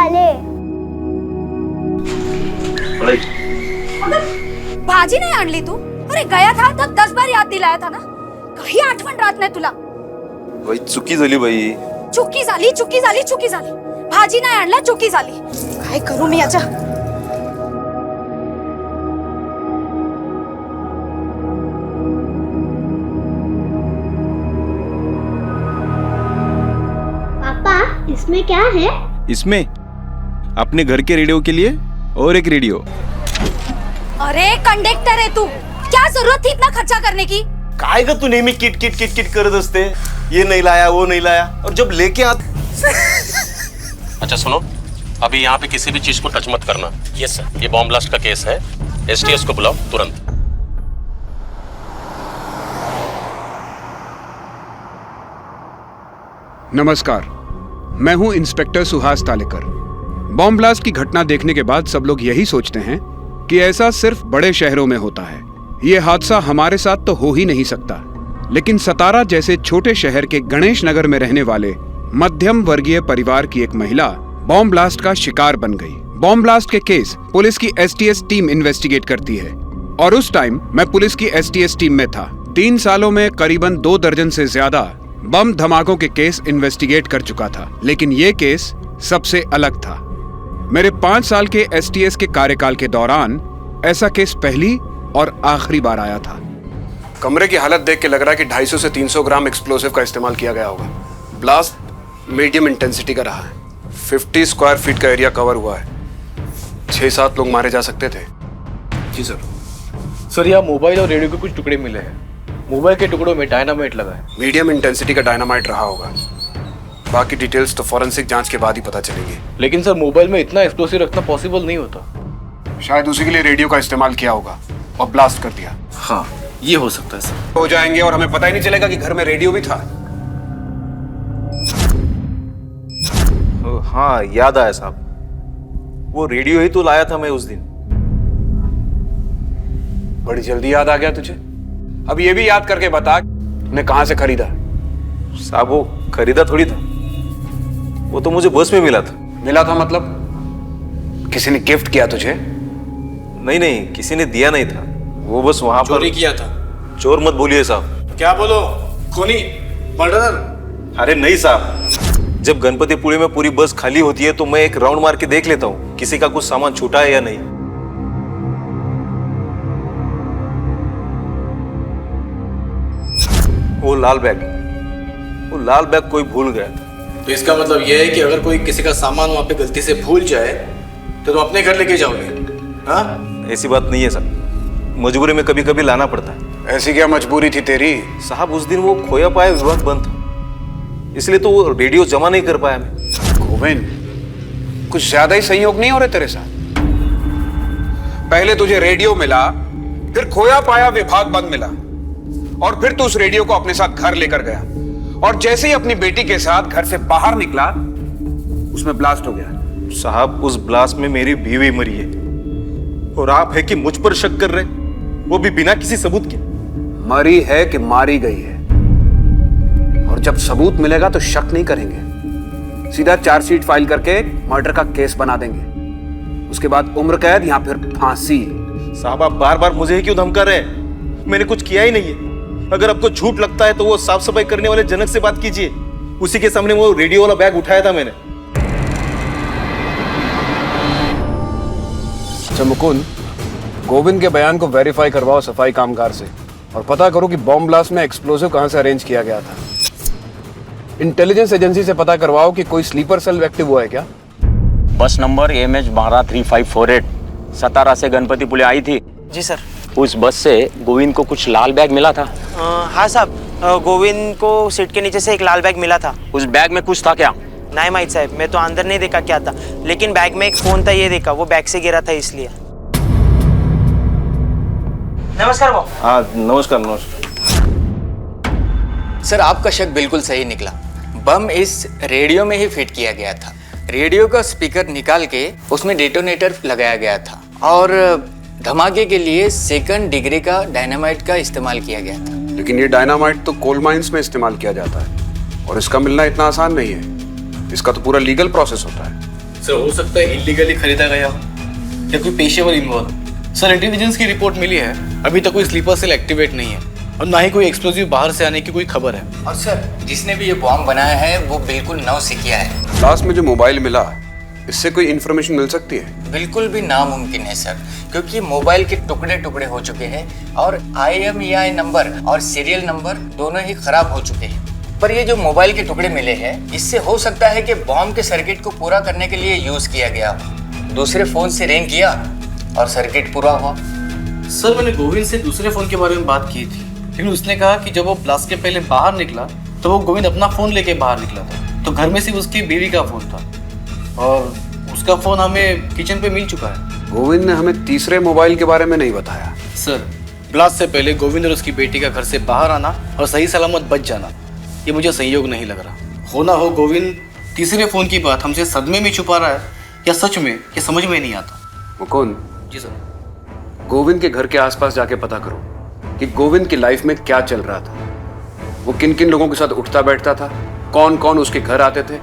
वाले। भाजी नाही आणली तू? अरे गया था तर 10 बार याद दिलाया था ना. काही आठवण राहत नाही तुला. बाई चुकी झाली बाई. चुकी झाली. भाजी नाही आणला, चुकी झाली. काय करू मी याच्या? पापा इसमें क्या है? इसमें अपने घर के रेडियो के लिए और एक रेडियो. अरे कंडक्टर है तू, क्या जरूरत थी इतना खर्चा करने की? काय ग तू नेहमी किट किट किट किट करत असते. ये नहीं लाया वो नहीं लाया और जब लेके आ. अच्छा सुनो, अभी यहाँ पे किसी भी चीज को टच मत करना. यस सर, ये बॉम्ब ब्लास्ट का केस है. एसटीएस को बुलाओ तुरंत. नमस्कार, मैं हूं inspector Suhas Talekar. Bomb blast की घटना देखने के बाद सब लोग यही सोचते हैं कि ऐसा सिर्फ बड़े शहरों में होता है. ये हादसा हमारे साथ तो हो ही नहीं सकता, लेकिन सतारा जैसे छोटे शहर के गणेश नगर में रहने वाले मध्यम वर्गीय परिवार की एक महिला बॉम्ब ब्लास्ट का शिकार बन गई. बॉम्ब ब्लास्ट के केस पुलिस की एसटीएस टीम इन्वेस्टिगेट करती है और उस टाइम मैं पुलिस की एसटीएस टीम में था. 3 सालों में करीबन 2 दर्जन से ज्यादा बम धमाकों के केस इन्वेस्टिगेट कर चुका था, लेकिन ये केस सबसे अलग था. मेरे 5 साल के एसटीएस के कार्यकाल के दौरान ऐसा केस पहली और आखिरी बार आया था. कमरे की हालत देख के लग रहा है कि 250 से 300 ग्राम एक्सप्लोसिव का इस्तेमाल किया गया होगा. ब्लास्ट मीडियम इंटेंसिटी का रहा है. 50 स्क्वायर फीट का एरिया कवर हुआ है. 6-7 लोग मारे जा सकते थे. जी सर. सर यहाँ मोबाइल और रेडियो के कुछ टुकड़े मिले हैं. मोबाइल के टुकड़ों में डायनामाइट लगा है. मीडियम इंटेंसिटी का डायनामाइट रहा होगा. बाकी डिटेल्स तो फॉरेंसिक जांच के बाद ही पता चलेगी. लेकिन सर मोबाइल में इतना एक्सप्लोसिव रखना पॉसिबल नहीं होता. शायद उसी के लिए रेडियो का इस्तेमाल किया होगा और ब्लास्ट कर दिया. हाँ ये हो सकता है सर. हो जाएंगे और हमें पता ही नहीं चलेगा कि घर में रेडियो भी था. हाँ याद आया साहब, वो रेडियो ही तो लाया था मैं उस दिन. बड़ी जल्दी याद आ गया तुझे. अब ये भी याद करके बता ने कहां से खरीदा. साहब वो खरीदा थोड़ी था, वो तो मुझे बस में मिला था. मिला था मतलब किसी ने गिफ्ट किया तुझे? नहीं, किसी ने दिया नहीं था. वो बस वहां पर चोरी किया था. चोर मत बोलिए साहब. क्या बोलो? खूनी, मर्डरर? अरे नहीं साहब, जब गणपतिपुरी में पूरी बस खाली होती है तो मैं एक राउंड मार के देख लेता हूँ किसी का कुछ सामान छूटा है या नहीं. वो लाल बैग कोई भूल गया था. तो इसका मतलब यह है कि अगर कोई किसी का सामान वहां पे गलती से भूल जाए तो तुम अपने घर लेके जाओगे? हाँ ऐसी बात नहीं है साहब, मजबूरी में कभी कभी लाना पड़ता है. ऐसी क्या मजबूरी थी तेरी? साहब उस दिन वो खोया पाया विभाग बंद था, इसलिए तो वो रेडियो जमा नहीं कर पाया मैं. गोविंद, कुछ ज्यादा ही संयोग नहीं हो रहे तेरे साथ? पहले तुझे रेडियो मिला, फिर खोया पाया विभाग बंद मिला, और फिर तू उस रेडियो को अपने साथ घर लेकर गया, और जैसे ही अपनी बेटी के साथ घर से बाहर निकला उसमें ब्लास्ट हो गया. साहब उस ब्लास्ट में मेरी बीवी मरी है और आप है कि मुझ पर शक कर रहे, वो भी बिना किसी सबूत के. मरी है कि मारी गई है, और जब सबूत मिलेगा तो शक नहीं करेंगे, सीधा चार्जशीट फाइल करके मर्डर का केस बना देंगे. उसके बाद उम्र कैद या फिर फांसी. साहब आप बार बार मुझे ही क्यों धमका रहे हैं? मैंने कुछ किया ही नहीं है. अगर आपको झूठ लगता है तो वो साफ सफाई करने वाले जनक से बात कीजिए, उसी के सामने वो रेडियो वाला बैग उठाया था मैंने. अच्छा मुकुंद, गोविंद के बयान को वेरीफाई करवाओ सफाई कामगार से, और पता करो कि बॉम्ब ब्लास्ट में एक्सप्लोसिव कहां से अरेंज किया गया था. इंटेलिजेंस एजेंसी से पता करवाओ कि कोई स्लीपर सेल एक्टिव हुआ है क्या. बस नंबर MH123548 सतारा से गणपतिपुले आई थी. जी सर. उस बस से गोविंद को कुछ लाल बैग मिला था. हाँ साहब, गोविंद को सीट के नीचे से एक लाल बैग मिला था. उस बैग में कुछ था क्या? नहीं माहित साहब, मैं तो अंदर नहीं देखा क्या था, लेकिन बैग में एक फोन था, ये देखा. वो बैग से गिरा था इसलिए. नमस्कार वो. हाँ नमस्कार. सर आपका शक बिल्कुल सही निकला. बम इस रेडियो में ही फिट किया गया था. रेडियो का स्पीकर निकाल के उसमें डेटोनेटर लगाया गया था, और धमाके के लिए 2nd डिग्री का डायनामाइट का इस्तेमाल किया गया था. लेकिन ये डायनामाइट तो कोल माइंस में इस्तेमाल किया जाता है, और इसका मिलना इतना आसान नहीं है. इसका तो पूरा लीगल प्रोसेस होता है. सर हो सकता है इलीगली खरीदा गया हो या कोई पेशेवर इन्वॉल्व। सर इंटेलिजेंस की रिपोर्ट मिली है, अभी तक कोई स्लीपर सेल एक्टिवेट नहीं है और ना ही कोई एक्सप्लोजिव बाहर से आने की कोई खबर है। और सर जिसने भी ये बॉम्ब बनाया है वो बिल्कुल नौसिखिया है। लास्ट में जो मोबाइल मिला, इससे कोई इन्फॉर्मेशन मिल सकती है? बिल्कुल भी नामुमकिन है सर, क्योंकि मोबाइल के टुकड़े टुकड़े हो चुके हैं और IMEI नंबर और सीरियल नंबर दोनों ही खराब हो चुके हैं। पर ये जो मोबाइल के टुकड़े मिले हैं, इससे हो सकता है कि बॉम्ब के सर्किट को पूरा करने के लिए यूज किया गया। दूसरे फोन से रिंग किया और सर्किट पूरा हुआ। सर मैंने गोविंद से दूसरे फोन के बारे में बात की थी, लेकिन उसने कहा कि जब वो ब्लास्ट के पहले बाहर निकला तो वो गोविंद अपना फोन लेके बाहर निकला था, तो घर में सिर्फ उसकी बीवी का फोन था और उसका फोन हमें किचन पे मिल चुका है। गोविंद ने हमें तीसरे मोबाइल के बारे में नहीं बताया। सर ब्लास्ट से पहले गोविंद और उसकी बेटी का घर से बाहर आना और सही सलामत बच जाना, ये मुझे संयोग नहीं लग रहा। हो ना हो गोविंद तीसरे फोन की बात हमसे सदमे में छुपा रहा है या सच में, ये समझ में नहीं आता। मुकुंद, जी सर। गोविंद के घर के आसपास जाके पता करो कि गोविंद की लाइफ में क्या चल रहा था। वो किन किन लोगों के साथ उठता बैठता था, कौन कौन उसके घर आते थे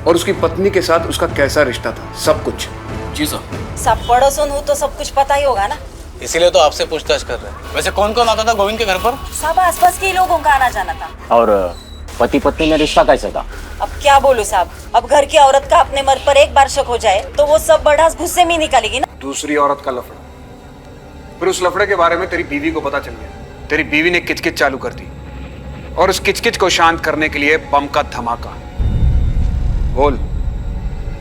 और उसकी पत्नी के साथ उसका कैसा रिश्ता था, सब कुछ। जी सर। सब पड़ोसन हो तो सब कुछ पता ही होगा ना, इसीलिए तो आपसे पूछताछ कर रहे हैं। वैसे कौन कौन आता था गोविंद के घर पर? सब आसपास के लोगों का आना जाना था। और पति पत्नी में रिश्ता कैसे था? अब क्या बोलूं साहब, अब घर की औरत का अपने मर्द पर एक बार शक हो जाए तो वो सब बढ़ास गुस्से में निकालेगी ना। दूसरी औरत का लफड़ा, फिर उस लफड़े के बारे में तेरी बीवी को पता चल गया। तेरी बीवी ने किचकिच चालू कर दी और उस किचकिच को शांत करने के लिए बम का धमाका। बोल,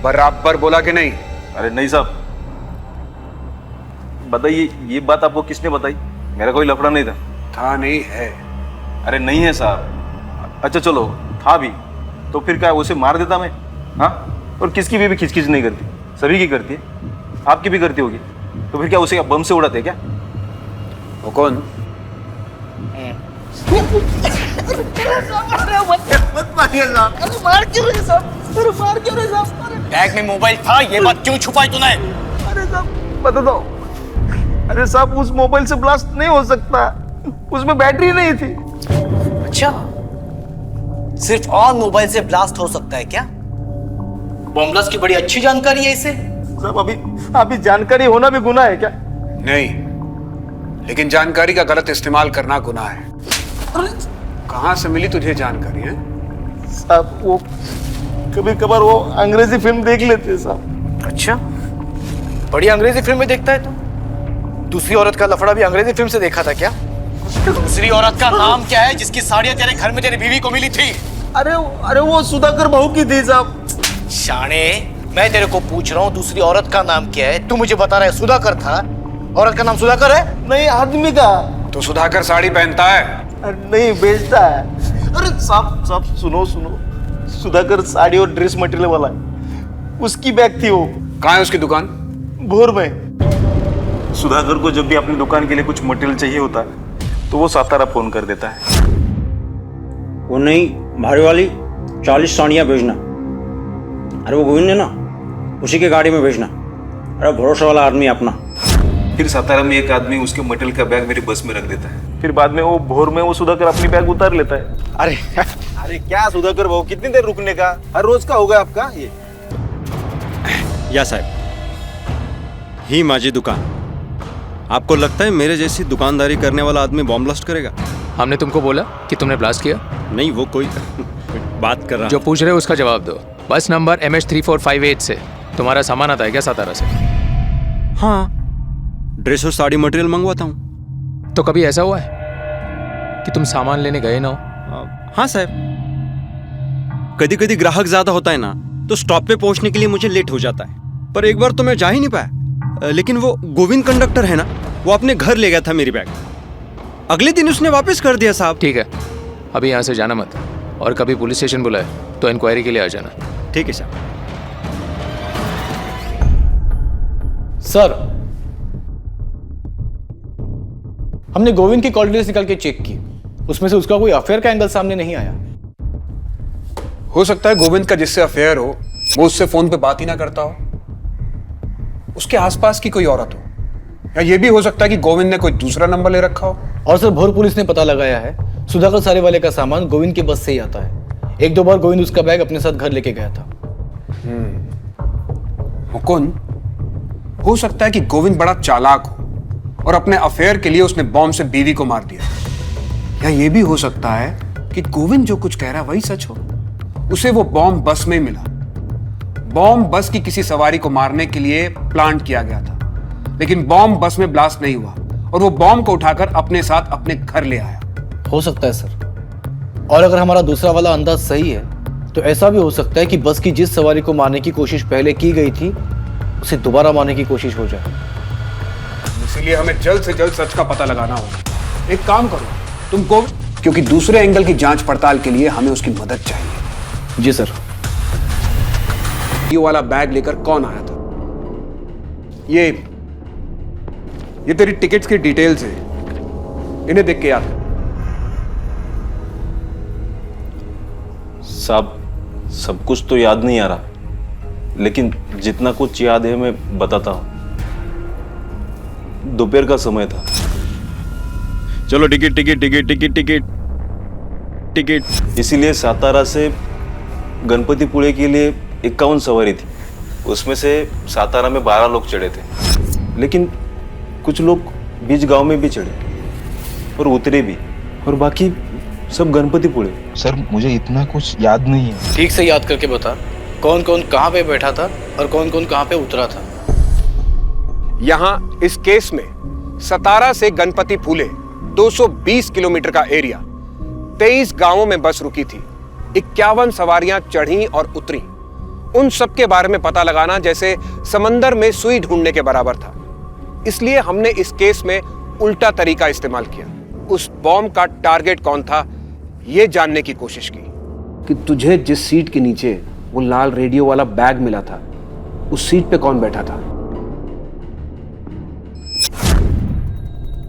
बराबर बोला कि नहीं? अरे नहीं साहब, बताइए ये बात आपको किसने बताई? मेरा कोई लफड़ा नहीं था। नहीं है। अरे नहीं है साहब। अच्छा चलो था भी तो फिर क्या उसे मार देता मैं? हाँ, और किसकी भी खिचखिच नहीं करती, सभी की करती है, आपकी भी करती होगी। तो फिर क्या उसे बम से उड़ाते क्या? वो कौन? बैग में मोबाइल था, ये बात क्यों छुपाई तूने? अरे साहब बता दो। अरे साहब उस मोबाइल से ब्लास्ट नहीं हो सकता, उसमें बैटरी नहीं थी। अच्छा, सिर्फ ऑन मोबाइल से ब्लास्ट हो सकता है क्या? बॉम्ब ब्लास्ट की बड़ी अच्छी जानकारी है इसे। साहब अभी जानकारी होना भी गुनाह है क्या? नहीं, लेकिन जानकारी का गलत इस्तेमाल करना गुनाह है। कहां से मिली तुझे जानकारी है? साहब वो कभी कभार वो अंग्रेजी फिल्म देख लेते हैं साहब। अच्छा, बड़ी अंग्रेजी फिल्में देखता है तू? दूसरी औरत का लफड़ा भी अंग्रेजी फिल्म से देखा था क्या? दूसरी औरत का नाम क्या है जिसकी साड़ियां तेरे घर में तेरी बीवी को मिली थी? अरे वो सुधाकर बहू की थी साहब। शाणे, मैं तेरे को पूछ रहा हूँ दूसरी औरत का नाम क्या है, तू मुझे बता रहा है सुधाकर था। औरत का नाम सुधाकर है? नहीं, आदमी का। तो सुधाकर साड़ी पहनता है? नहीं, बेचता है। अरे साहब सुनो, सुधाकर साड़ी और ड्रेस मटेरियल वाला है, उसकी बैग थी वो। कहाँ है उसकी दुकान? भोर में। सुधाकर को जब भी अपनी दुकान के लिए कुछ मटेरियल चाहिए होता है तो वो सातारा फोन कर देता है। वो नहीं, भारी वाली 40 साड़ियाँ भेजना। अरे वो गोविंद है ना, उसी के गाड़ी में भेजना। अरे भरोसा वाला आदमी अपना। फिर सातारा में एक आदमी उसके मटेरियल का बैग मेरी बस में रख देता है। फिर बाद में वो भोर में वो सुधाकर अपनी बैग उतार लेता है। अरे क्या सुधाकर भाऊ, कितनी देर रुकने का? हर रोज का होगा आपका ये? या साहब, ही माझी दुकान। आपको लगता है मेरे जैसी दुकानदारी करने वाला आदमी बॉम्ब ब्लास्ट करेगा? हमने तुमको बोला कि तुमने ब्लास्ट किया? नहीं, वो कोई बात कर रहा। जो पूछ रहे हो उसका जवाब दो। बस नंबर MH3458 से तुम्हारा सामान आता है क्या सातारा से? हाँ, ड्रेस और साड़ी मटेरियल मंगवाता हूँ। तो कभी ऐसा हुआ है कि तुम सामान लेने गए ना हो? हाँ साहब, कभी कभी ग्राहक ज्यादा होता है ना तो स्टॉप पे पहुंचने के लिए मुझे लेट हो जाता है। पर एक बार तो मैं जा ही नहीं पाया, लेकिन वो गोविंद कंडक्टर है ना, वो अपने घर ले गया था मेरी बैग। अगले दिन उसने वापस कर दिया साहब। ठीक है, अभी यहाँ से जाना मत, और कभी पुलिस स्टेशन बुलाए तो इंक्वायरी के लिए आ जाना। ठीक है साहब। सर, हमने गोविंद की कॉल डिटेल्स निकाल के चेक की, उसमें से उसका कोई अफेयर का एंगल सामने नहीं आया। हो सकता है गोविंद का जिससे अफेयर हो वो उससे फोन पे बात ही ना करता हो, उसके आसपास की कोई औरत हो, या ये भी हो सकता है कि गोविंद ने कोई दूसरा नंबर ले रखा हो। और सर, भोर पुलिस ने पता लगाया है सुधाकर सारे वाले का सामान गोविंद के बस से ही आता है। एक दो बार गोविंद उसका बैग अपने साथ घर लेके गया था। मुकुंद, हो सकता है कि गोविंद बड़ा चालाक हो और अपने अफेयर के लिए उसने बॉम्ब से बीवी को मार दिया, या ये भी हो सकता है कि गोविंद जो कुछ कह रहा है वही सच हो। उसे वो बॉम्ब बस में मिला। बॉम्ब बस की किसी सवारी को मारने के लिए प्लांट किया गया था, लेकिन बॉम्ब बस में ब्लास्ट नहीं हुआ और वो बॉम्ब को उठाकर अपने साथ अपने घर ले आया। हो सकता है सर, और अगर हमारा दूसरा वाला अंदाज सही है तो ऐसा भी हो सकता है कि बस की जिस सवारी को मारने की कोशिश पहले की गई थी उसे दोबारा मारने की कोशिश हो जाए। इसीलिए हमें जल्द से जल्द सच का पता लगाना होगा। एक काम करो, तुम गोविंद, क्योंकि दूसरे एंगल की जांच पड़ताल के लिए हमें उसकी मदद चाहिए। जी सर। ये वाला बैग लेकर कौन आया था? ये तेरी टिकट्स की डिटेल्स है, इन्हें देख के याद कर। साहब, सब कुछ तो याद नहीं आ रहा, लेकिन जितना कुछ याद है मैं बताता हूं। दोपहर का समय था। चलो ticket ticket ticket ticket ticket ticket. इसीलिए सातारा से गणपतिपुळे के लिए 51 सवारी थी। उसमें से सातारा में 12 लोग चढ़े थे, लेकिन कुछ लोग बीच गांव में भी चढ़े और उतरे भी, और बाकी सब गणपतिपुळे। सर मुझे इतना कुछ याद नहीं है। ठीक से याद करके बता, कौन कौन कहाँ पे बैठा था और कौन कौन कहाँ पे उतरा था। यहां इस केस में सतारा से गणपतिपुळे 220 किलोमीटर का एरिया, 23 गांवों में बस रुकी थी, 51 सवारियां चढ़ी और उतरी। उन सब के बारे में पता लगाना जैसे समंदर में सुई ढूंढने के बराबर था। इसलिए हमने इस केस में उल्टा तरीका इस्तेमाल किया। उस बॉम्ब का टारगेट कौन था यह जानने की कोशिश की कि तुझे जिस सीट के नीचे वो लाल रेडियो वाला बैग मिला था, उस सीट पे कौन बैठा था।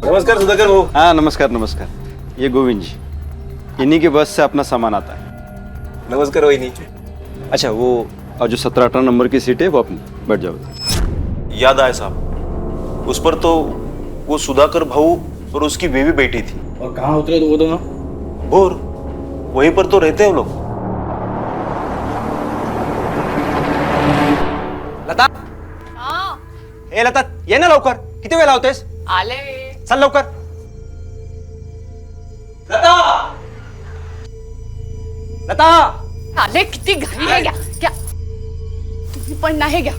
नमस्कार सुधाकर भाऊ। हाँ नमस्कार नमस्कार। ये गोविंद जी, इन्हीं के बस से अपना सामान आता है। नमस्कार वही। अच्छा, वो जो 17-18 नंबर की सीट है वो अपनी बैठ जाओ। याद आया साहब, उस पर तो वो सुधाकर भाऊ और उसकी बीवी बैठी थी। और कहाँ उतरे तो वो दोनों? और वहीं पर तो रहते हैं वो लोग। लता, ए लता, ये ना लवकर, किती वेळ लावतेस? आले चल लवकर। लता, लता, आले किती घाई आहे क्या? तुम्ही पण नाही घ्या।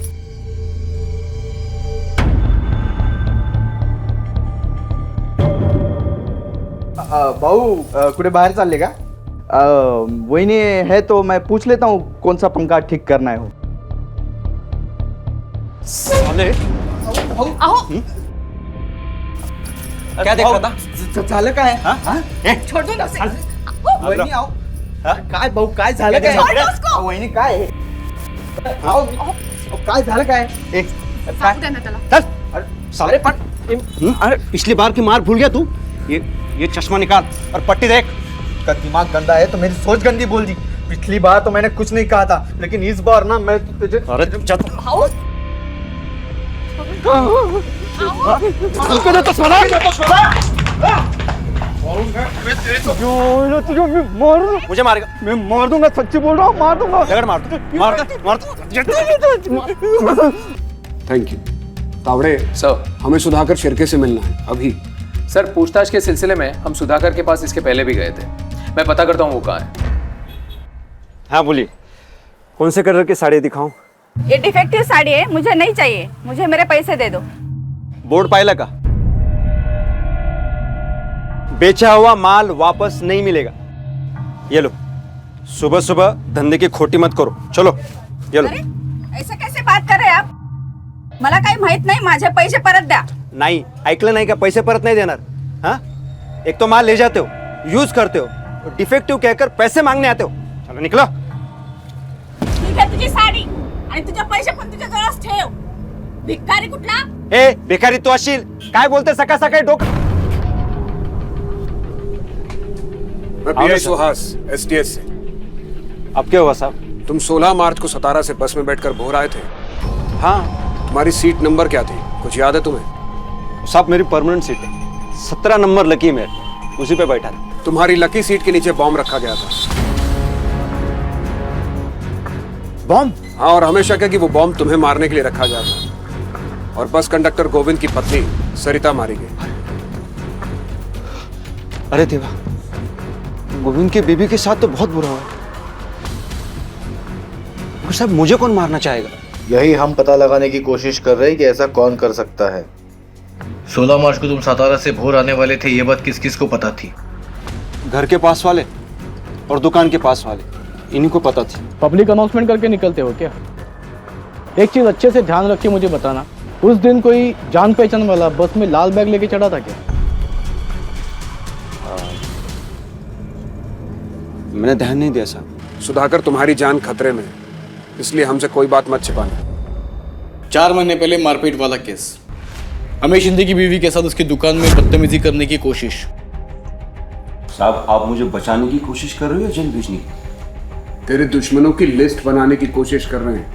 भाऊ कुठे बाहेर चालले का? वहिनी है तो मैं पूछ लेता हूँ कौन सा पंखा ठीक करना है। साले, अहो क्या देख रहा था? झालं काय? छोड़ दो ना उसे। वहिनी आओ। काय भाऊ काय झालं काय? छोड़ दो उसको। वहिनी काय? आओ, काय झालं काय? एक सांगू द्या ना त्याला। चल। अरे साले पट, अरे पिछली बार की मार भूल गया तू? ये चश्मा निकाल और पट्टी देख। का दिमाग गंदा है तो मेरी सोच गंदी बोल दी। पिछली बार तो मैंने कुछ नहीं कहा था, लेकिन इस बार ना मैं तुझे। अरे चल। आओ मुझे मारेगा? मैं मार दूंगा, सच्ची बोल रहा हूँ, मार दूंगा। लगड़ मार दो, मार दो, मार दो। Thank you Tawde. सर, हमें सुधाकर शिर्के से मिलना है अभी। सर पूछताछ के सिलसिले में हम सुधाकर के पास इसके पहले भी गए थे। मैं पता करता हूँ वो कहाँ है। हाँ बोलिए, कौन से कलर की साड़ी दिखाऊं? ये डिफेक्टिव साड़ी है, मुझे नहीं चाहिए। मुझे मेरे पैसे दे दो। बोर्ड पायला का? बेचा हुआ माल वापस नहीं मिलेगा। ये लो, सुबह सुबह धंधे की खोटी मत करो। चलो ये लो। अरे ऐसे कैसे बात कर रहे हैं आप? मला काही माहित नाही, माझे पैसे परत द्या। नहीं, ऐकलं नहीं का? पैसे परत नहीं देणार? हाँ, एक तो माल ले जाते हो, यूज करते हो, डिफेक्टिव कहकर पैसे मांगने आते हो। चलो निकलो। ठीक आहे तुझी साडी आणि तुझे पैसे पण तुझ्या जवळच ठेव। भिकारी कुठला? ए भिकारी तू अशील काय बोलते सकाळ सकाळी डोकं? मैं पीआई सुहास एसटीएस से। अब क्या हुआ साहब? तुम 16 मार्च को सतारा से बस में बैठकर भोर आए थे। हाँ। तुम्हारी सीट नंबर क्या थी, कुछ याद है तुम्हें? साहब मेरी परमानेंट सीट है, 17 नंबर लकी में, उसी पे बैठा था। तुम्हारी लकी सीट के नीचे बॉम्ब रखा गया था। बॉम्ब? हाँ, और हमें शक है कि वो बॉम्ब तुम्हें मारने के लिए रखा गया था और बस कंडक्टर गोविंद की पत्नी सरिता मारी गई। अरे देवा, गोविंद के बेबी के साथ तो बहुत बुरा हुआ। मगर साहब, मुझे कौन मारना चाहेगा? यही हम पता लगाने की कोशिश कर रहे हैं कि ऐसा कौन कर सकता है। 16 मार्च को तुम सातारा से भोर आने वाले थे, ये बात किस किस को पता थी? घर के पास वाले और दुकान के पास वाले, इन्हीं को पता थी। पब्लिक अनाउंसमेंट करके निकलते हो क्या? एक चीज अच्छे से ध्यान रख के मुझे बताना, उस दिन कोई जान पहचान वाला बस में लाल बैग लेके चढ़ा था क्या? मैंने ध्यान नहीं दिया साहब। सुधाकर, तुम्हारी जान खतरे में है, इसलिए हमसे कोई बात मत छिपाना। 4 महीने पहले मारपीट वाला केस, अमेश शिंदे की बीवी के साथ उसकी दुकान में बदतमीजी करने की कोशिश। साहब, आप मुझे बचाने की कोशिश कर रहे हो या जेल भेजने की? तेरे दुश्मनों की लिस्ट बनाने की कोशिश कर रहे हैं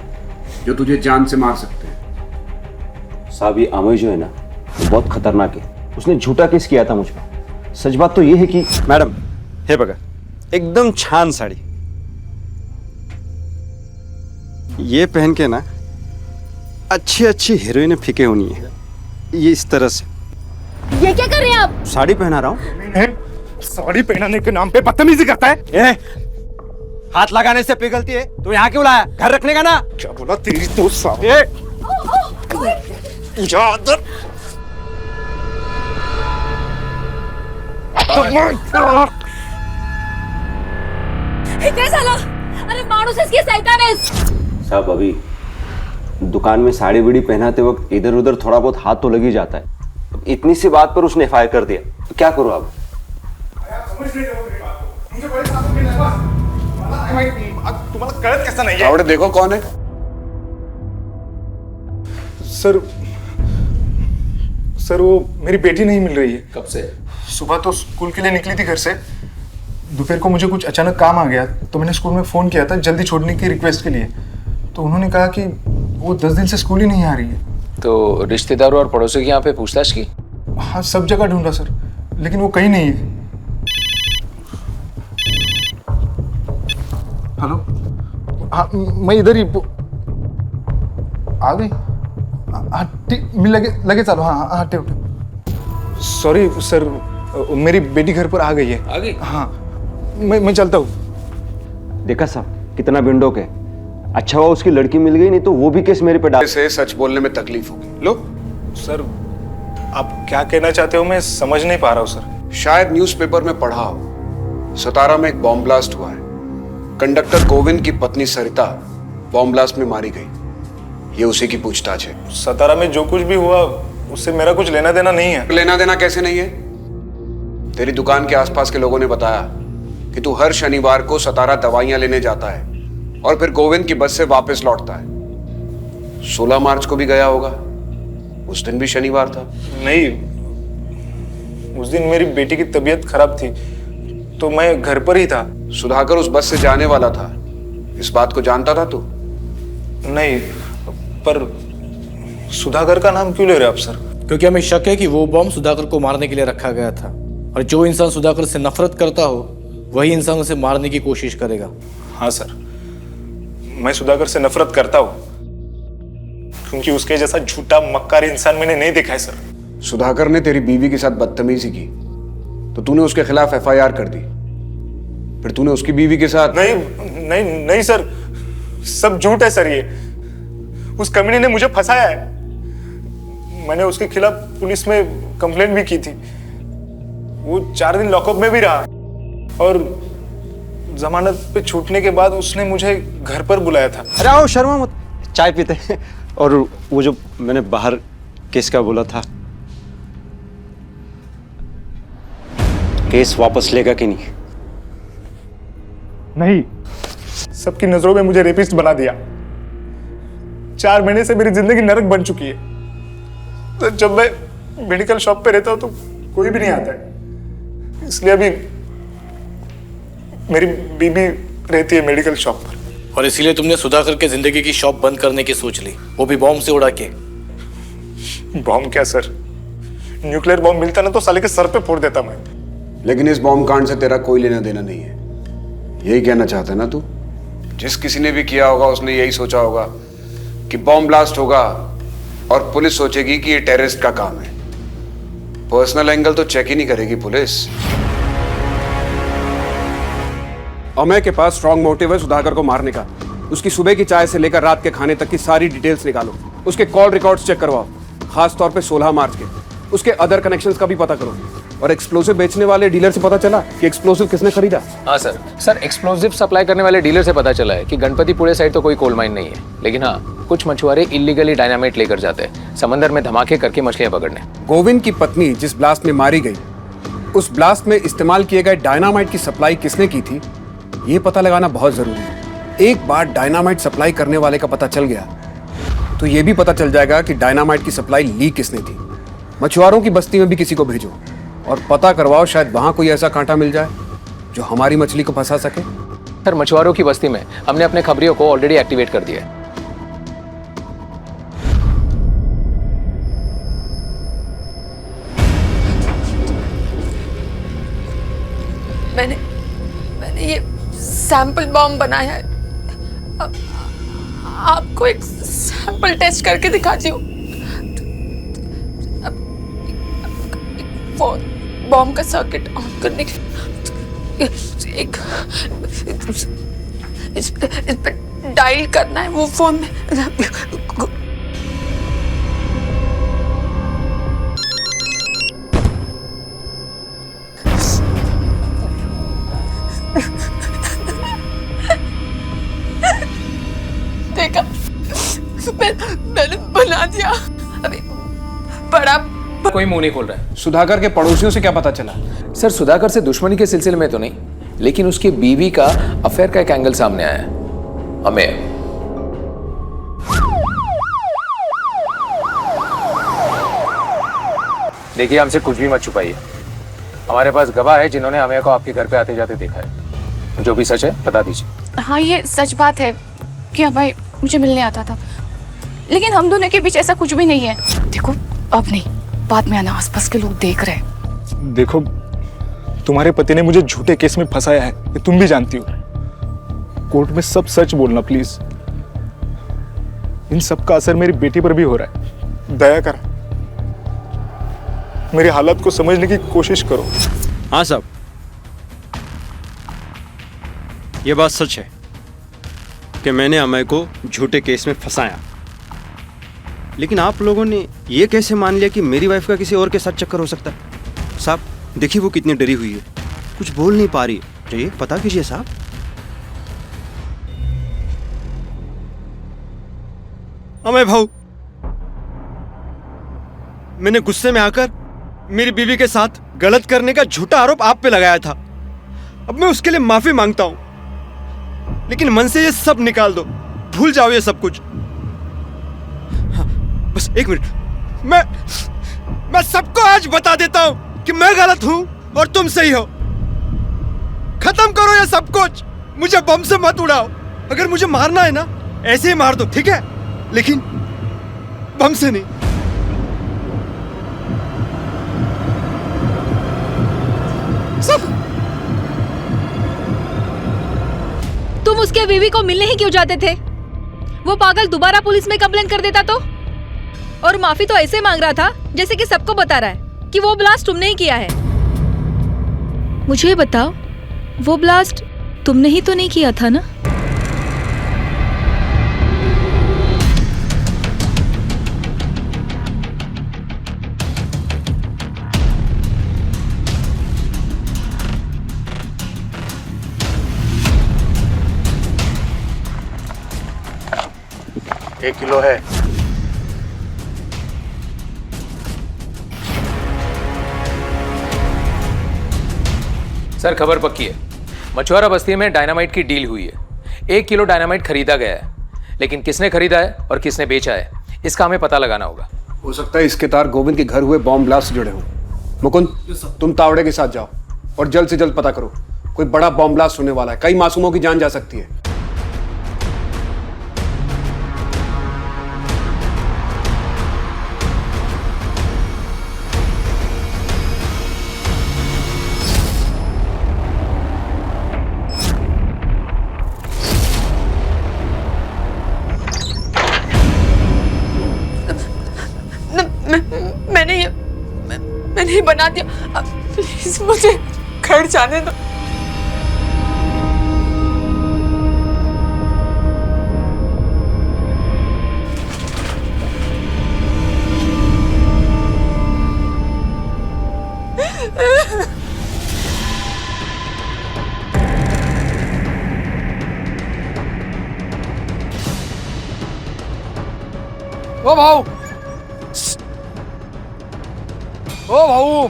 जो तुझे जान से मार सकते हैं। साहब, ये अमय जो है ना, वो बहुत खतरनाक है। उसने झूठा केस किया था मुझ पर। सच बात तो ये है कि मैडम, हे बघा, एकदम छान साड़ी ये पहन के ना अच्छी अच्छी हीरोइन फीके होनी है, ये इस तरह से। ये क्या कर रहे हैं आप? साड़ी पहना रहा हूँ। साड़ी पहनाने के नाम पे बदतमीजी करता है। हाथ लगाने से पिघलती है तो यहाँ क्यों लाया? घर रखने का ना। क्या बोला तेरी तो इतने साला, अरे मानुस इसकी सैतान है। साहब, अभी दुकान में साड़ी बीड़ी पहनाते वक्त इधर उधर थोड़ा बहुत हाथ तो लग ही जाता है। अब इतनी सी बात पर उसने फायर कर दिया, तो क्या करो अब? तुम्हाला कळत कैसा नहीं है? आवड़े देखो कौन है। सर वो मेरी बेटी नहीं मिल रही है। कब से? सुबह तो स्कूल के लिए निकली थी घर से, दोपहर को मुझे कुछ अचानक काम आ गया तो मैंने स्कूल में फ़ोन किया था जल्दी छोड़ने की रिक्वेस्ट के लिए, तो उन्होंने कहा कि वो 10 दिन से स्कूल ही नहीं आ रही है। तो रिश्तेदारों और पड़ोसियों के यहाँ पे पूछताछ की? हाँ, सब जगह ढूंढा सर, लेकिन वो कहीं नहीं है। हेलो, हाँ मैं इधर ही आ गई। हाँ ठीक, मिल लगे चालो। हाँ हाँ टेव। सॉरी सर, मेरी बेटी घर पर आ गई है। आ गई? हाँ, मैं चलता हूँ। देखा साहब, कितना बिंडोक है। अच्छा हुआ उसकी लड़की मिल गई, नहीं तो वो भी केस मेरे पे डाल। से सच बोलने में तकलीफ होगी। लो सर, आप क्या कहना चाहते हो मैं समझ नहीं पा रहा हूँ सर। शायद न्यूज़पेपर में पढ़ा हो, सतारा में एक बॉम्ब ब्लास्ट हुआ है। कंडक्टर गोविंद की पत्नी सरिता बॉम्ब ब्लास्ट में मारी गई। ये उसी की पूछताछ है। सतारा में जो कुछ भी हुआ उससे मेरा कुछ लेना देना नहीं है। लेना देना कैसे नहीं है? तेरी दुकान के आसपास के लोगों ने बताया कि तू हर शनिवार को सतारा दवाइयां लेने जाता है और फिर गोविंद की बस से वापस लौटता है। 16 मार्च को भी गया होगा, उस दिन भी शनिवार था। नहीं, उस दिन मेरी बेटी की तबीयत खराब थी तो मैं घर पर ही था। सुधाकर उस बस से जाने वाला था, इस बात को जानता था तू? नहीं, पर सुधाकर का नाम क्यों ले रहे आप सर? क्योंकि हमें शक है कि वो बॉम्ब सुधाकर को मारने के लिए रखा गया था, और जो इंसान सुधाकर से नफरत करता हो वही इंसान उसे मारने की कोशिश करेगा। हाँ सर, मैं सुधाकर से नफरत करता हूँ क्योंकि उसके जैसा झूठा मक्कार इंसान मैंने नहीं देखा है सर। सुधाकर ने तेरी बीवी के साथ बदतमीजी की तो तूने उसके खिलाफ FIR कर दी, फिर तूने उसकी बीवी के साथ। नहीं नहीं नहीं सर, सब झूठ है सर। ये उस कमीने ने मुझे फंसाया है। मैंने उसके खिलाफ पुलिस में कंप्लेंट भी की थी। वो 4 दिन लॉकअप में भी रहा और जमानत पे छूटने के बाद उसने मुझे घर पर बुलाया था। अरे आओ, शर्मा मत, चाय पीते हैं। और वो जो मैंने बाहर केस का बोला था, केस वापस लेगा कि नहीं? नहीं, सबकी नजरों में मुझे रेपिस्ट बना दिया। 4 महीने से मेरी जिंदगी नरक बन चुकी है। तो जब मैं मेडिकल शॉप पे रहता हूं तो कोई भी नहीं आता है, इसलिए अभी मेरी बीबी रहती है मेडिकल शॉप पर। और इसीलिए तुमने सुधाकर के जिंदगी की शॉप बंद करने की सोच ली, वो भी बॉम्ब से उड़ा के। बॉम्ब क्या सर, न्यूक्लियर बॉम्ब मिलता ना तो साले के सर पे फोड़ देता मैं। लेकिन इस बॉम्ब कांड से तेरा कोई लेना देना नहीं है, यही कहना चाहता है ना तू? जिस किसी ने भी किया होगा उसने यही सोचा होगा कि बॉम्ब ब्लास्ट होगा और पुलिस सोचेगी कि ये टेररिस्ट का काम है। पर्सनल एंगल तो चेक ही नहीं करेगी पुलिस। अमय के पास स्ट्रॉन्ग मोटिव है सुधाकर को मारने का। उसकी सुबह की चाय से लेकर रात के खाने तक की सारी डिटेल्स निकालो। उसके कॉल रिकॉर्ड्स चेक करवाओ, खास तौर पे 16 मार्च के। उसके अदर कनेक्शंस का भी पता करो। और एक्सप्लोसिव बेचने वाले डीलर से पता चला कि एक्सप्लोसिव किसने खरीदा? हाँ सर एक्सप्लोसिव सप्लाई करने वाले डीलर से पता चला है कि गणपतिपुरे साइड तो कोई कोल माइन नहीं है, लेकिन हाँ कुछ मछुआरे इलीगली डायनामाइट लेकर जाते हैं समंदर में धमाके करके मछलियां पकड़ने। गोविंद की पत्नी जिस ब्लास्ट में मारी गई, उस ब्लास्ट में इस्तेमाल किए गए डायनामाइट की सप्लाई किसने की थी, ये पता लगाना बहुत जरूरी है। एक बार डायनामाइट सप्लाई करने वाले का पता चल गया तो ये भी पता चल जाएगा कि डायनामाइट की सप्लाई लीक किसने थी। मछुआरों की बस्ती में भी किसी को भेजो और पता करवाओ, शायद वहां कोई ऐसा कांटा मिल जाए जो हमारी मछली को फंसा सके। सर मछुआरों की बस्ती में हमने अपने खबरियों को ऑलरेडी एक्टिवेट कर दिया है। मैंने ये सैंपल बॉम्ब बनाया है। आपको एक सैंपल टेस्ट करके दिखाती हूँ। बॉम्ब का सर्किट ऑन करने के एक इस पे डायल करना है वो फोन में। देखा, मैंने बना दिया। अभी बड़ा कोई मुंह नहीं खोल रहा है। सुधाकर के पड़ोसियों से क्या पता चला? सर सुधाकर से दुश्मनी के सिलसिले में तो नहीं, लेकिन उसकी बीवी का अफेयर का एक एंगल सामने आया है। अमेय, देखिए हमसे कुछ भी मत छुपाइए। हमारे पास गवाह है जिन्होंने अमेय को आपके घर पे आते जाते देखा है। जो भी सच है बता दीजिए। हाँ ये सच बात है कि अभय मुझे मिलने आता था, लेकिन हम दोनों के बीच ऐसा कुछ भी नहीं है। देखो अब नहीं, बाद में आना, आसपास के लोग देख रहे हैं। देखो तुम्हारे पति ने मुझे झूठे केस में फंसाया है, ये तुम भी जानती हो। कोर्ट में सब सच बोलना प्लीज। इन सब का असर मेरी बेटी पर भी हो रहा है। दया कर, मेरी हालत को समझने की कोशिश करो। हाँ साहब, ये बात सच है कि मैंने अमय को झूठे केस में फंसाया, लेकिन आप लोगों ने ये कैसे मान लिया कि मेरी वाइफ का किसी और के साथ चक्कर हो सकता है? साहब देखिए वो कितनी डरी हुई है, कुछ बोल नहीं पा रही है। चाहिए पता कीजिए साहब। अमय भाऊ, मैंने गुस्से में आकर मेरी बीवी के साथ गलत करने का झूठा आरोप आप पे लगाया था। अब मैं उसके लिए माफी मांगता हूं, लेकिन मन से ये सब निकाल दो, भूल जाओ ये सब कुछ। हाँ, बस एक मिनट, मैं सबको आज बता देता हूं कि मैं गलत हूं और तुम सही हो। खत्म करो ये सब कुछ, मुझे बम से मत उड़ाओ। अगर मुझे मारना है ना ऐसे ही मार दो, ठीक है, लेकिन बम से नहीं। तुम उसके बीवी को मिलने ही क्यों जाते थे? वो पागल दोबारा पुलिस में कंप्लेन कर देता तो? और माफी तो ऐसे मांग रहा था जैसे कि सबको बता रहा है कि वो ब्लास्ट तुमने ही किया है। मुझे ये बताओ, वो ब्लास्ट तुमने ही तो नहीं किया था ना? एक किलो है। सर खबर पक्की है, मछुआरा बस्ती में डायनामाइट की डील हुई है। 1 किलो डायनामाइट खरीदा गया है, लेकिन किसने खरीदा है और किसने बेचा है इसका हमें पता लगाना होगा। हो सकता है इसके तार गोविंद के घर हुए बॉम्ब ब्लास्ट से जुड़े हों। मुकुंद, तुम तावड़े के साथ जाओ और जल्द से जल्द पता करो, कोई बड़ा बॉम्ब ब्लास्ट होने वाला है, कई मासूमों की जान जा सकती है। नहीं बना दिया। प्लीज मुझे घर जाने दो। ओ भाऊ, ओ भाऊ,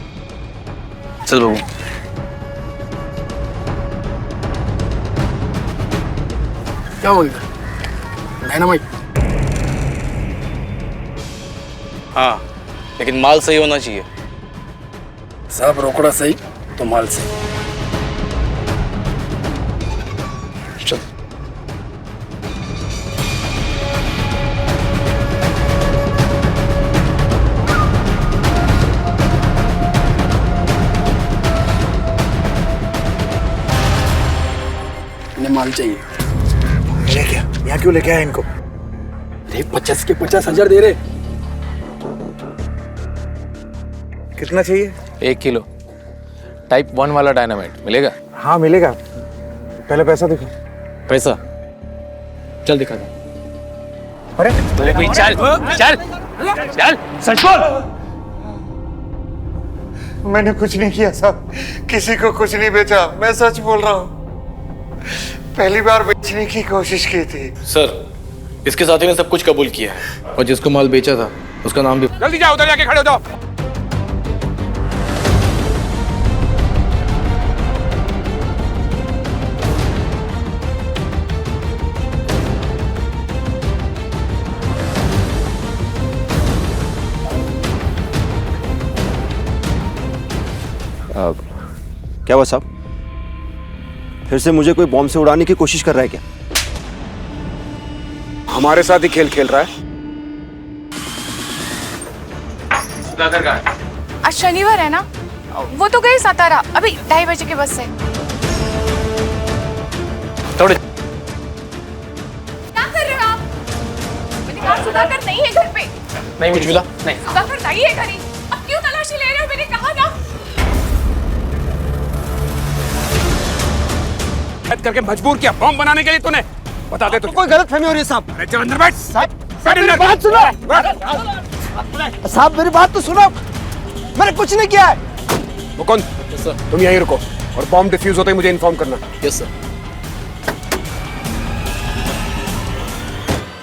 चल बाबू। क्या बोल रहा? डायनामाइट? हाँ, लेकिन माल सही होना चाहिए। सब रोकड़ा सही तो माल सही। चल। इन्हें माल चाहिए। ले क्या? यहाँ क्यों लेके आया इनको? अरे 50 के 50,000 दे रहे। कितना चाहिए? 1 किलो टाइप 1 वाला डायनामाइट मिलेगा? हाँ मिलेगा। पहले पैसा दिखो। पैसा? चल दिखा दो। अरे चल चल चल, सच बोल। मैंने कुछ नहीं किया साहब, किसी को कुछ नहीं बेचा। मैं सच बोल रहा हूँ, पहली बार बेचने की कोशिश की थी। सर, इसके साथी ने सब कुछ कबूल किया है और जिसको माल बेचा था उसका नाम भी। जल्दी जाओ, उधर जाके खड़े हो जाओ। क्या हुआ साहब? फिर से मुझे कोई बॉम्ब से उड़ाने की कोशिश कर रहा है क्या? हमारे साथ ही खेल खेल रहा है। सुधाकर कहाँ है? आज शनिवार है ना, वो तो गए सातारा अभी 2:30 बजे की बस से। थोड़े क्या कर रहे हो आप? मैंने कहा सुधाकर नहीं है घर पे। नहीं मुझे मिला नहीं। सुधाकर नहीं है घर ही। अब क्यों तलाशी ले रहे हो? मैंने कहा ना। करके मजबूर किया बॉम्ब बनाने के लिए तूने। बता दे, तो कोई गलत फहमी हो रही है साहब। अरे चल अंदर बैठ। साहब मेरी बात सुनो। साहब मेरी बात तो सुनो, मैंने कुछ नहीं किया है। वो कौन? तुम यहीं रुको और बॉम्ब डिफ्यूज होते ही मुझे इन्फॉर्म करना। Yes sir.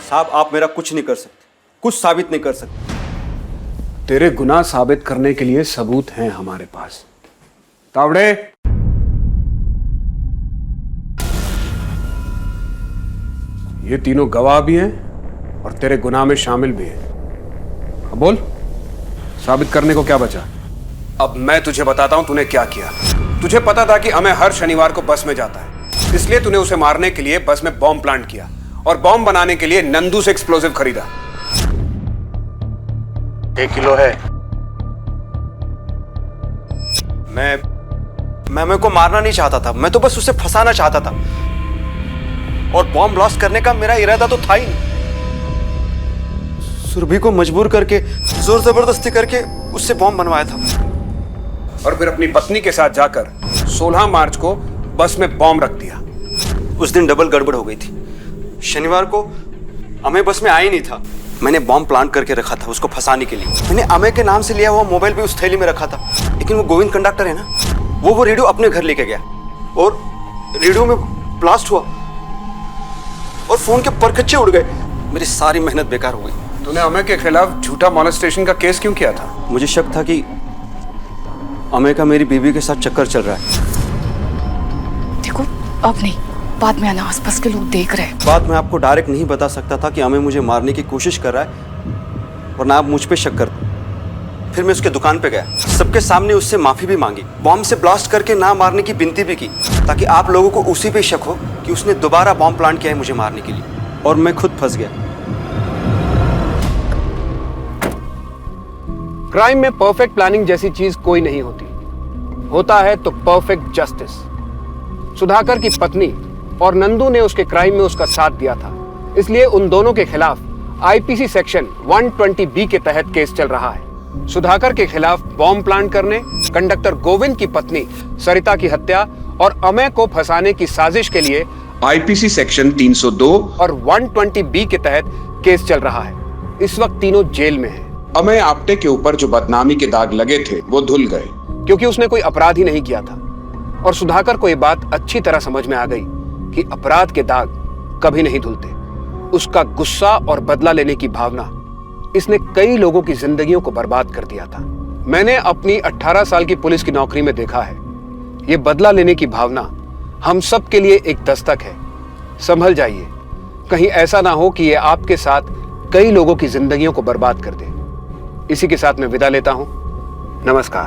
साहब आप मेरा कुछ नहीं कर सकते, कुछ साबित नहीं कर सकते। तेरे गुनाह साबित करने के लिए सबूत हैं हमारे पास। तावड़े, ये तीनों गवाह भी हैं और तेरे गुनाह में शामिल भी हैं। अब बोल, साबित करने को क्या बचा? अब मैं तुझे बताता हूं तूने क्या किया। तुझे पता था कि अमेय हर शनिवार को बस में जाता है, इसलिए तूने उसे मारने के लिए बस में बॉम्ब प्लांट किया और बॉम्ब बनाने के लिए नंदू से एक्सप्लोसिव खरीदा। 1 किलो है। मैं अमेय को मारना नहीं चाहता था, मैं तो बस उसे फंसाना चाहता था और बॉम्ब ब्लास्ट करने का मेरा इरादा तो था ही नहीं। सुरभि को मजबूर करके, जोर जबरदस्ती करके उससे बॉम्ब बनवाया था और फिर अपनी पत्नी के साथ जाकर 16 मार्च को बस में बॉम्ब रख दिया। उस दिन डबल गड़बड़ हो गई थी। शनिवार को अमेय बस में आ ही नहीं था। मैंने बॉम्ब प्लांट करके रखा था उसको फंसाने के लिए। मैंने अमेय के नाम से लिया हुआ मोबाइल भी उस थैली में रखा था, लेकिन वो गोविंद कंडक्टर है ना, वो रेडियो अपने घर लेके गया और रेडियो में ब्लास्ट हुआ और फोन के परखच्चे उड़ गए। मेरी सारी मेहनत बेकार हो गई। तूने अमेय के खिलाफ झूठा मॉलेस्टेशन का केस क्यों किया था? मुझे शक था कि अमेय का मेरी बीवी के साथ चक्कर चल रहा है। देखो अब नहीं, बाद में आना, आसपास के लोग देख रहे हैं। बात मैं आपको डायरेक्ट नहीं बता सकता था कि अमेय मुझे मारने की कोशिश कर रहा है, वरना आप मुझ पे शक करते। फिर मैं उसके दुकान पे गया, सबके सामने उससे माफी भी मांगी, बॉम्ब से ब्लास्ट करके ना मारने की विनती भी की, ताकि आप लोगों को उसी पे शक हो कि उसने दोबारा बॉम्ब प्लांट किया है मुझे मारने के लिए। और मैं खुद फंस गया। क्राइम में परफेक्ट प्लानिंग जैसी चीज कोई नहीं होती, होता है तो परफेक्ट जस्टिस। सुधाकर की पत्नी और नंदू ने उसके क्राइम में उसका साथ दिया था, इसलिए उन दोनों के खिलाफ आईपीसी सेक्शन 120B के तहत केस चल रहा है। सुधाकर के खिलाफ बॉम्ब प्लांट करने, कंडक्टर गोविंद की पत्नी सरिता की हत्या और अमय को फंसाने की साजिश के लिए आईपीसी सेक्शन 302 और 120 के तहत केस चल रहा है। इस वक्त तीनों जेल में हैं। अमय आप्टे के ऊपर जो बदनामी के दाग लगे थे वो धुल गए, क्योंकि उसने कोई अपराध ही नहीं किया था। और सुधाकर को ये बात अच्छी तरह समझ में आ गई कि अपराध के दाग कभी नहीं धुलते। उसका गुस्सा और बदला लेने की भावना इसने कई लोगों की जिंदगियों को बर्बाद कर दिया था। मैंने अपनी 18 साल की पुलिस की नौकरी में देखा है, ये बदला लेने की भावना हम सब के लिए एक दस्तक है। संभल जाइए, कहीं ऐसा ना हो कि ये आपके साथ कई लोगों की जिंदगियों को बर्बाद कर दे। इसी के साथ मैं विदा लेता हूं। नमस्कार।